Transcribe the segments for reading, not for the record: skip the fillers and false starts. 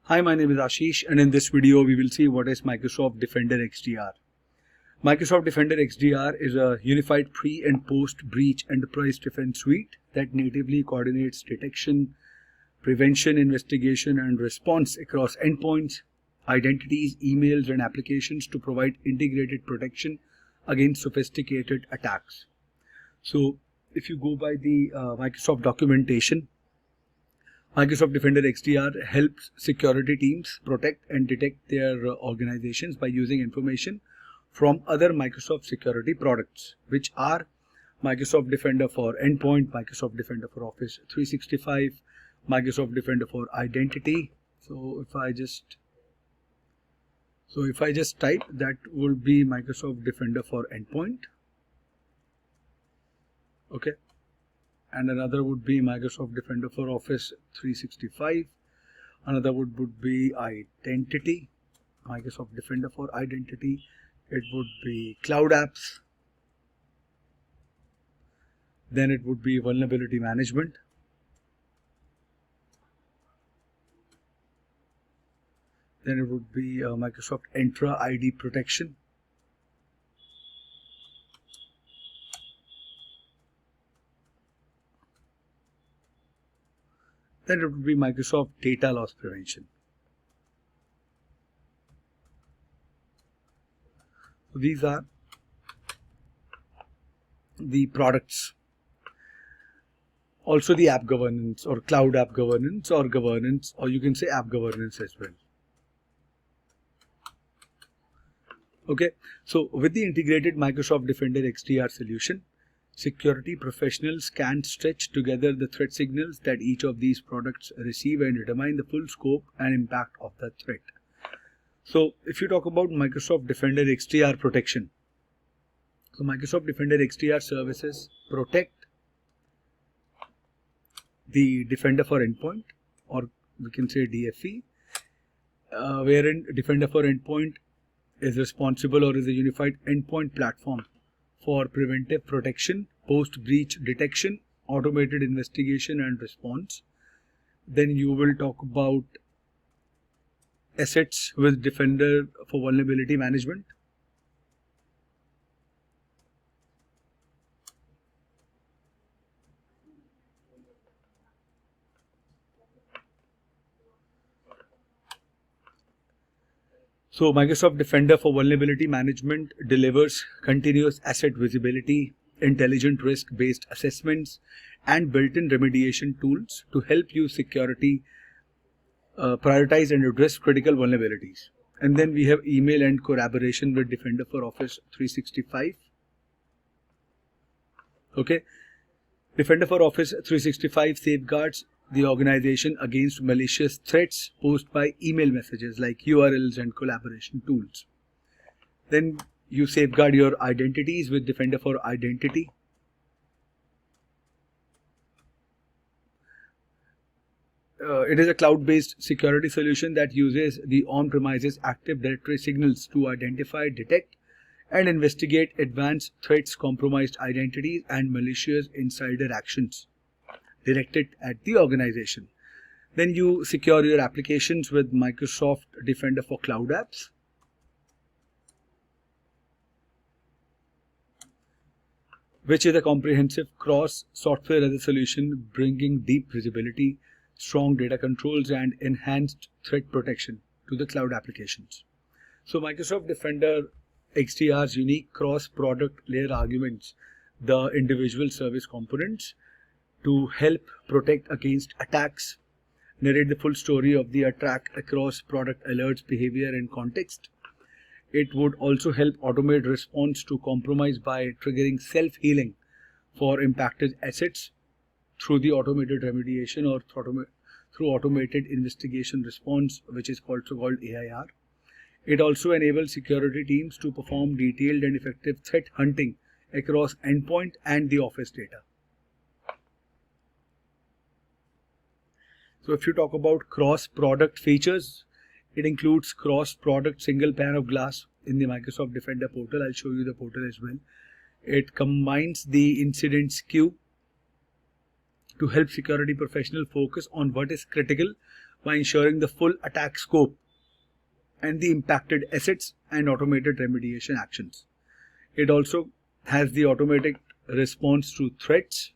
Hi, my name is Ashish, and in this video we will see what is Microsoft Defender XDR. Microsoft Defender XDR is a unified pre- and post-breach enterprise defense suite that natively coordinates detection, prevention, investigation, and response across endpoints, identities, emails, and applications to provide integrated protection against sophisticated attacks. So, if you go by the Microsoft documentation, Microsoft Defender XDR helps security teams protect and detect their organizations by using information from other Microsoft security products, which are Microsoft Defender for Endpoint, Microsoft Defender for Office 365, Microsoft Defender for Identity. So if I just type, that would be Microsoft Defender for Endpoint. Okay. And another would be Microsoft Defender for Office 365. Another would be Identity, Microsoft Defender for Identity. It would be Cloud Apps. Then it would be Vulnerability Management. Then it would be Microsoft Entra ID Protection. Then it would be Microsoft Data Loss Prevention. So these are the products. Also the app governance or cloud app governance or governance, or you can say app governance as well. Okay, so with the integrated Microsoft Defender XDR solution, security professionals can stitch together the threat signals that each of these products receive and determine the full scope and impact of the threat. So if you talk about Microsoft Defender XDR protection, so Microsoft Defender XDR services protect the Defender for Endpoint, or we can say DFE, wherein Defender for Endpoint is responsible or is a unified endpoint platform for preventive protection, post-breach detection, automated investigation and response. Then you will talk about assets with Defender for vulnerability management. So Microsoft Defender for vulnerability management delivers continuous asset visibility, intelligent risk-based assessments, and built-in remediation tools to help you security prioritize and address critical vulnerabilities. And then we have email and collaboration with Defender for Office 365. Okay, Defender for Office 365 safeguards the organization against malicious threats posed by email messages like URLs and collaboration tools. Then you safeguard your identities with Defender for Identity. It is a cloud-based security solution that uses the on-premises Active Directory signals to identify, detect, and investigate advanced threats, compromised identities, and malicious insider actions directed at the organization. Then you secure your applications with Microsoft Defender for Cloud Apps. Which is a comprehensive cross-software as a solution bringing deep visibility, strong data controls, and enhanced threat protection to the cloud applications. So Microsoft Defender XDR's unique cross-product layer arguments the individual service components to help protect against attacks, narrate the full story of the attack across product alerts, behavior, and context. It would also help automate response to compromise by triggering self-healing for impacted assets through the automated remediation or through automated investigation response, which is also called AIR. It also enables security teams to perform detailed and effective threat hunting across endpoint and the office data. So if you talk about cross-product features, it includes cross-product single pane of glass in the Microsoft Defender portal. I'll show you the portal as well. It combines the incidents queue to help security professionals focus on what is critical by ensuring the full attack scope and the impacted assets and automated remediation actions. It also has the automatic response to threats.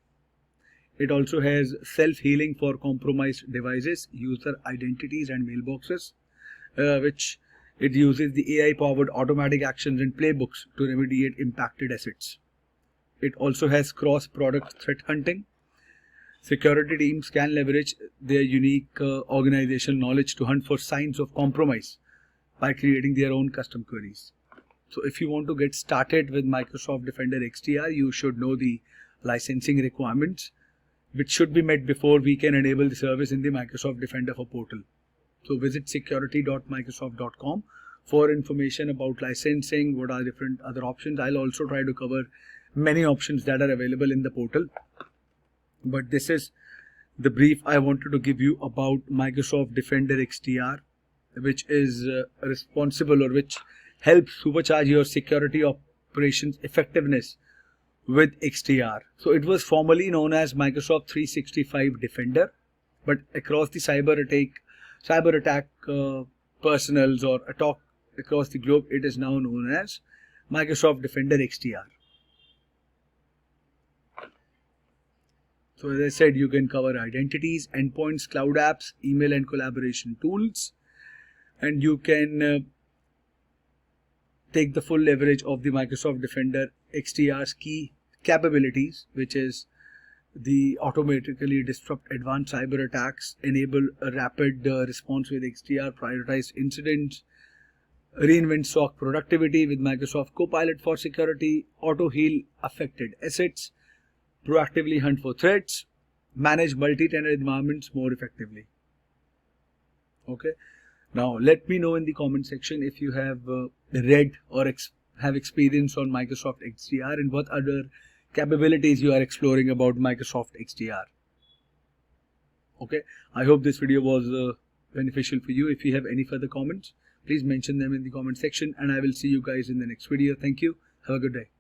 It also has self-healing for compromised devices, user identities and mailboxes, which it uses the AI-powered automatic actions and playbooks to remediate impacted assets. It also has cross-product threat hunting. Security teams can leverage their unique organizational knowledge to hunt for signs of compromise by creating their own custom queries. So if you want to get started with Microsoft Defender XDR, you should know the licensing requirements, which should be met before we can enable the service in the Microsoft Defender for portal. So visit security.microsoft.com for information about licensing, what are different other options. I'll also try to cover many options that are available in the portal. But this is the brief I wanted to give you about Microsoft Defender XDR, which is responsible or which helps supercharge your security operations effectiveness with XDR. So it was formerly known as Microsoft 365 Defender, but across the cyber attack personals or attack across the globe, it is now known as Microsoft Defender XDR. So as I said, you can cover identities, endpoints, cloud apps, email and collaboration tools, and you can take the full leverage of the Microsoft Defender XDR's key capabilities, which is the automatically disrupt advanced cyber attacks, enable a rapid response with XDR, prioritize incidents, reinvent SOC productivity with Microsoft Copilot for security, auto heal affected assets, proactively hunt for threats, manage multi-tenant environments more effectively. Okay. Now let me know in the comment section if you have read or have experience on Microsoft XDR and what other capabilities you are exploring about Microsoft XDR. Okay, I hope this video was beneficial for you. If you have any further comments, please mention them in the comment section and I will see you guys in the next video. Thank you. Have a good day.